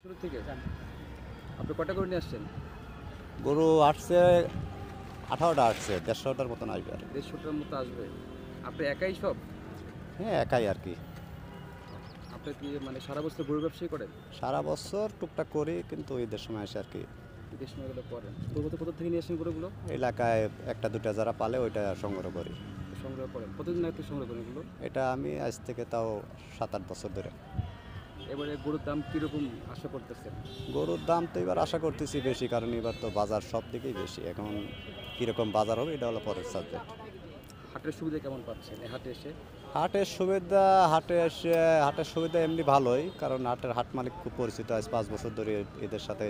শুরু থেকে আপনি কটা করে নিয়ে আসছেন? গরু আসছে 18টা, আসছে 150টার মতন আসবে আর কি। 150টার মতো আসবে। আপনি একাই সব? হ্যাঁ, একাই আর কি। আপনি কি মানে সারা বছর গরু ব্যবসায়ী করেন? সারা বছর টুকটাক করি, কিন্তু ঈদের সময় আসে আর কি। ঈদের সময়গুলো করেন। কোথা থেকে নিয়ে আসেন গরুগুলো? এলাকায় একটা দুটা যারা পালে ওইটা সংগ্রহ করি। সংগ্রহ করেন? কতদিন আগে থেকে সংগ্রহ করেন এগুলো? এটা আমি আজ থেকে তাও 7-8 বছর ধরে। এবারে গরুর দাম কীরকম আশা করতেছেন? গরুর দাম তো এবার আশা করতেছি বেশি, কারণ এবার তো বাজার সব দিকেই বেশি। এখন কীরকম বাজার হবে এটা হলো পরের সাবজেক্ট। হাটের সুবিধা কেমন পাচ্ছেন এই হাটে এসে? হাটের সুবিধা এমনি ভালোই, কারণ হাট মালিক খুব পরিচিত, আজ 5 বছর ধরে এদের সাথে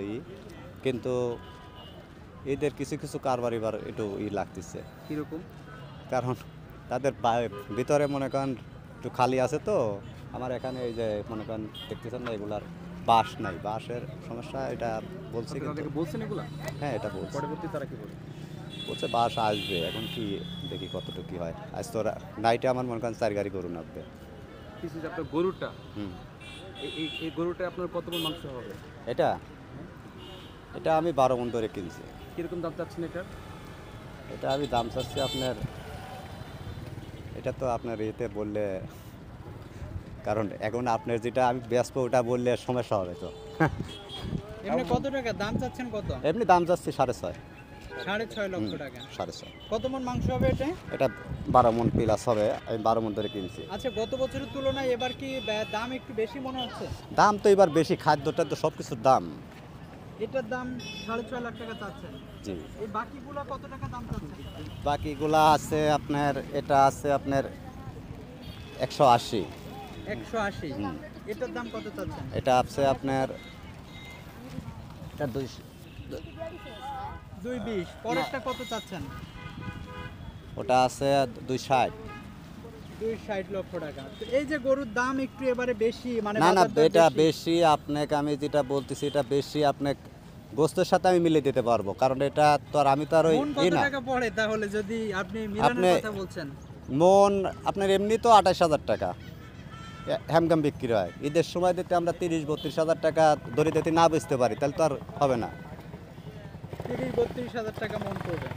কিন্তু এদের কিছু কিছু কারবার এবার একটু লাগতেছে। কীরকম? কারণ তাদের ভিতরে মনে করেন একটু খালি আছে তো। আমার এখানে এই যে মনে করেন দেখতেছেন না, এগুলার বাঁশ নাই, বাঁশের সমস্যা, এটা বলছি আপনি কিন্তু। তাদেরকে বলছেন এগুলা? হ্যাঁ, এটা বলছি। পরবর্তী তারা কি বলে? বলছে বাঁশ আসবে, এখন কি দেখি কতটুকু কী হয়। আজ তো নাইটে আমার মনে করেন 4 গাড়ি গরু নামবে। কিছু যে আপনার গরুটা, হুম। এই গরুটা আপনার কত মণ মাংস হবে? এটা এটা আমি 12 মণ ধরে কিনছি। কীরকম দাম চাচ্ছেন এটার? এটা আমি দাম চাচ্ছি আপনার, এটা তো আপনার ইয়েতে বললে, কারণ এখন আপনার যেটা আমি বেচবো ওটা বললে সমস্যা হবে তো। এমনি কত টাকা দাম চাচ্ছেন? কত? এমনি দাম যাচ্ছে 6.5। 6.5 লক্ষ টাকা। 6.5। কত মন মাংস হবে এটা? এটা 12 মণ প্লাস হবে, আমি 12 মণ ধরে কিনছি। আচ্ছা, গত বছরের তুলনায় এবার কি দাম একটু বেশি মনে হচ্ছে? দাম তো এবার বেশি, খাদ্যটা তো সব কিছুর দাম। এটার দাম 6.5 লাখ টাকা চাচ্ছেন। জি। এই বাকিগুলো কত টাকা দাম চাচ্ছেন? বাকিগুলা আছে আপনার, এটা আছে আপনার 180। 180। এটার দাম কত চাচ্ছেন? এটা আছে আপনার, এটা 220। পরেরটা কত চাচ্ছেন? ওটা আছে 260। 260 লক্ষ টাকা। তো এই যে গরুর দাম একটু এবারে বেশি, মানে না না, বাজার দর এটা বেশি। আপনাকে আমি যেটা বলতেছি এটা বেশি, আপনাকে গোস্তের সাথে আমি মিলিয়ে দিতে পারবো, কারণ এটা তো আর আমি তো আর ওই মন কত টাকা পড়ে তাহলে, যদি আপনি মিলানোর কথা বলছেন? মন আপনার এমনি তো 28,000 টাকা হ্যামগাম বিক্রি হয়। ঈদের সময় দিতে আমরা 30-32 হাজার টাকা দড়ি দিতে না বেচতে পারি, তাহলে তো আর হবে না। 30-32 হাজার টাকা মন পড়বে।